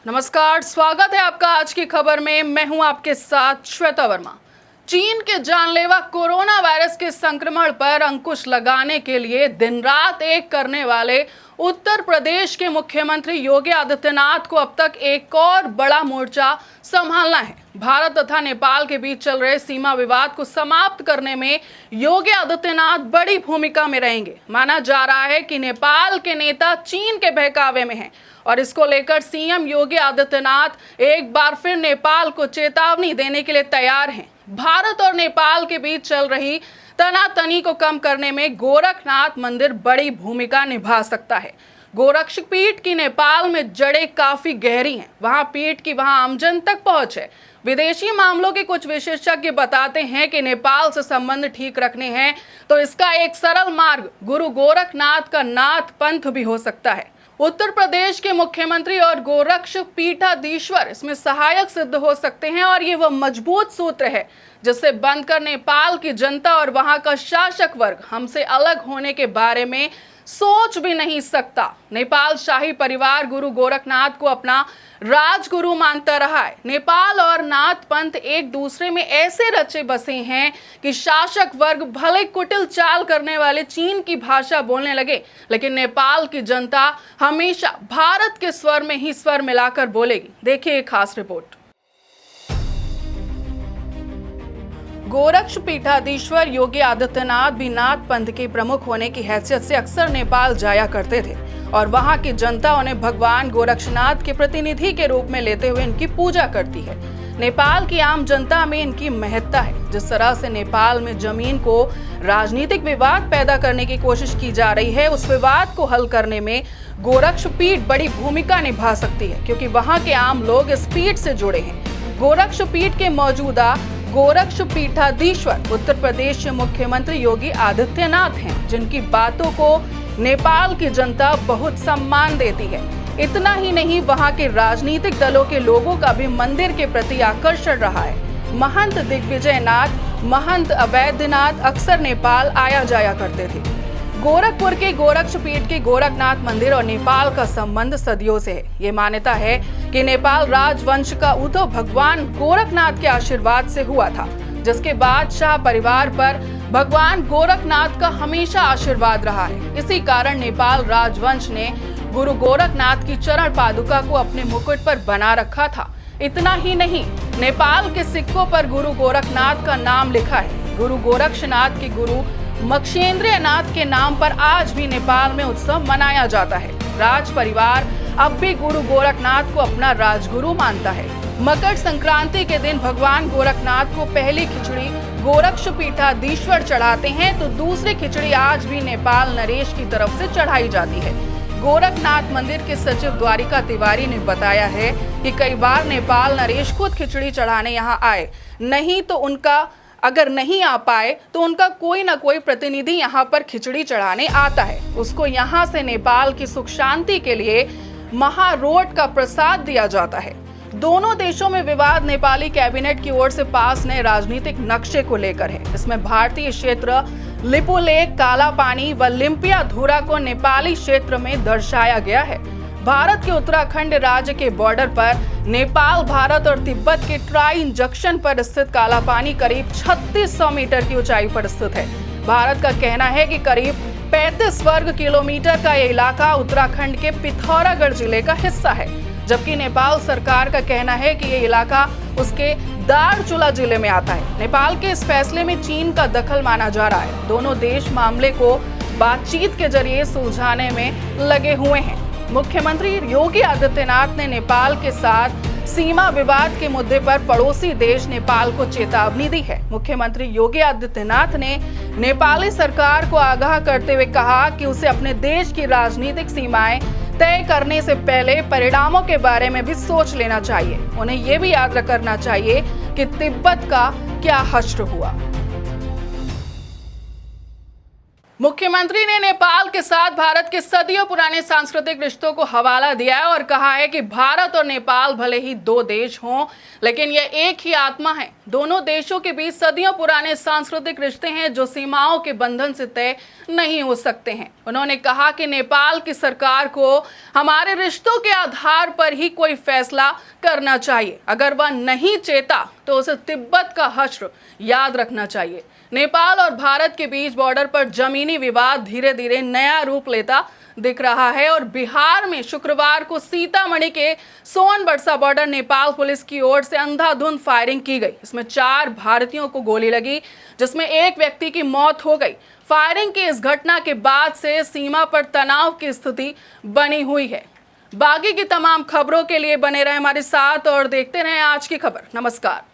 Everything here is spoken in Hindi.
नमस्कार, स्वागत है आपका आज की खबर में। मैं हूं आपके साथ श्वेता वर्मा। चीन के जानलेवा कोरोना वायरस के संक्रमण पर अंकुश लगाने के लिए दिन रात एक करने वाले उत्तर प्रदेश के मुख्यमंत्री योगी आदित्यनाथ को अब तक एक और बड़ा मोर्चा संभालना है। भारत तथा नेपाल के बीच चल रहे सीमा विवाद को समाप्त करने में योगी आदित्यनाथ बड़ी भूमिका में रहेंगे। माना जा रहा है कि नेपाल के नेता चीन के बहकावे में हैं और इसको लेकर सीएम योगी आदित्यनाथ एक बार फिर नेपाल को चेतावनी देने के लिए तैयार हैं। भारत और नेपाल के बीच चल रही तनातनी को कम करने में गोरखनाथ मंदिर बड़ी भूमिका निभा सकता है। गोरक्ष पीठ की नेपाल में जड़ें काफी गहरी हैं। वहां पीठ की वहां आमजन तक पहुंच है। विदेशी मामलों के कुछ विशेषज्ञ बताते हैं कि नेपाल से संबंध ठीक रखने हैं तो इसका एक सरल मार्ग गुरु गोरखनाथ का नाथ पंथ भी हो सकता है। उत्तर प्रदेश के मुख्यमंत्री और गोरक्ष पीठाधीश्वर इसमें सहायक सिद्ध हो सकते हैं और ये वह मजबूत सूत्र है जिससे बनकर नेपाल की जनता और वहां का शासक वर्ग हमसे अलग होने के बारे में सोच भी नहीं सकता। नेपाल शाही परिवार गुरु गोरखनाथ को अपना राजगुरु मानता रहा है। नेपाल और नाथ पंथ एक दूसरे में ऐसे रचे बसे हैं कि शासक वर्ग भले कुटिल चाल करने वाले चीन की भाषा बोलने लगे, लेकिन नेपाल की जनता हमेशा भारत के स्वर में ही स्वर मिलाकर बोलेगी। देखिए एक खास रिपोर्ट। गोरक्ष पीठाधीश्वर योगी आदित्यनाथ भी नाथ पंथ के प्रमुख होने की हैसियत से अक्सर नेपाल जाया करते थे और वहां की जनता उन्हें भगवान गोरक्षनाथ के प्रतिनिधि के रूप में लेते हुए इनकी पूजा करती है। नेपाल की आम जनता में इनकी महत्ता है। जिस तरह से नेपाल में जमीन को राजनीतिक विवाद पैदा करने की कोशिश की जा रही है, उस विवाद को हल करने में गोरक्ष पीठ बड़ी भूमिका निभा सकती है क्योंकि वहां के आम लोग इस पीठ से जुड़े हैं। गोरक्ष पीठ के मौजूदा गोरक्ष पीठाधीश्वर उत्तर प्रदेश के मुख्यमंत्री योगी आदित्यनाथ हैं, जिनकी बातों को नेपाल की जनता बहुत सम्मान देती है। इतना ही नहीं, वहां के राजनीतिक दलों के लोगों का भी मंदिर के प्रति आकर्षण रहा है। महंत दिग्विजयनाथ, महंत अवैधनाथ अक्सर नेपाल आया जाया करते थे। गोरखपुर के गोरक्ष पीठ के गोरखनाथ मंदिर और नेपाल का संबंध सदियों से है। ये मान्यता है कि नेपाल राजवंश का उद्भव भगवान गोरखनाथ के आशीर्वाद से हुआ था, जिसके बाद शाह परिवार पर भगवान गोरखनाथ का हमेशा आशीर्वाद रहा है। इसी कारण नेपाल राजवंश ने गुरु गोरखनाथ की चरण पादुका को अपने मुकुट पर बना रखा था। इतना ही नहीं, नेपाल के सिक्कों पर गुरु गोरखनाथ का नाम लिखा है। गुरु गोरक्षनाथ के गुरु मक्षेंद्रनाथ के नाम पर आज भी नेपाल में उत्सव मनाया जाता है। राज परिवार अब भी गुरु गोरखनाथ को अपना राजगुरु मानता है। मकर संक्रांति के दिन भगवान गोरखनाथ को पहली खिचड़ी गोरक्ष पीठाधीश्वर चढ़ाते हैं तो दूसरी खिचड़ी आज भी नेपाल नरेश की तरफ से चढ़ाई जाती है। गोरखनाथ मंदिर के सचिव द्वारिका तिवारी ने बताया है कि कई बार नेपाल नरेश खुद खिचड़ी चढ़ाने यहाँ आए, नहीं तो उनका अगर नहीं आ पाए तो उनका कोई ना कोई प्रतिनिधि यहाँ पर खिचड़ी चढ़ाने आता है। उसको यहाँ से नेपाल की सुख शांति के लिए महारोट का प्रसाद दिया जाता है। दोनों देशों में विवाद नेपाली कैबिनेट की ओर से पास नए राजनीतिक नक्शे को लेकर है। इसमें भारतीय क्षेत्र लिपुलेख, काला पानी व लिम्पिया धुरा को नेपाली क्षेत्र में दर्शाया गया है। भारत के उत्तराखंड राज्य के बॉर्डर पर नेपाल, भारत और तिब्बत के ट्राई जंक्शन पर स्थित काला पानी करीब 3600 मीटर की ऊंचाई पर स्थित है। भारत का कहना है कि करीब 35 वर्ग किलोमीटर का यह इलाका उत्तराखंड के पिथौरागढ़ जिले का हिस्सा है, जबकि नेपाल सरकार का कहना है कि यह इलाका उसके दार्चुला जिले में आता है। नेपाल के इस फैसले में चीन का दखल माना जा रहा है। दोनों देश मामले को बातचीत के जरिए सुलझाने में लगे हुए हैं। मुख्यमंत्री योगी आदित्यनाथ ने नेपाल के साथ सीमा विवाद के मुद्दे पर पड़ोसी देश नेपाल को चेतावनी दी है। मुख्यमंत्री योगी आदित्यनाथ ने नेपाली सरकार को आगाह करते हुए कहा कि उसे अपने देश की राजनीतिक सीमाएं तय करने से पहले परिणामों के बारे में भी सोच लेना चाहिए। उन्हें ये भी याद रखना चाहिए कि तिब्बत का क्या हश्र हुआ। मुख्यमंत्री ने नेपाल के साथ भारत के सदियों पुराने सांस्कृतिक रिश्तों को हवाला दिया है और कहा है कि भारत और नेपाल भले ही दो देश हों, लेकिन यह एक ही आत्मा है। दोनों देशों के बीच सदियों पुराने सांस्कृतिक रिश्ते हैं जो सीमाओं के बंधन से तय नहीं हो सकते हैं। उन्होंने कहा कि नेपाल की सरकार को हमारे रिश्तों के आधार पर ही कोई फैसला करना चाहिए। अगर वह नहीं चेता तो उसे तिब्बत का हश्र याद रखना चाहिए। नेपाल और भारत के बीच बॉर्डर पर जमीनी विवाद धीरे धीरे नया रूप लेता दिख रहा है और बिहार में शुक्रवार को सीतामढ़ी के सोनबरसा बॉर्डर नेपाल पुलिस की ओर से अंधाधुंध फायरिंग की गई। इसमें 4 भारतीयों को गोली लगी, जिसमें एक व्यक्ति की मौत हो गई। फायरिंग की इस घटना के बाद से सीमा पर तनाव की स्थिति बनी हुई है। बाकी की तमाम खबरों के लिए बने रहे हमारे साथ और देखते रहें आज की खबर। नमस्कार।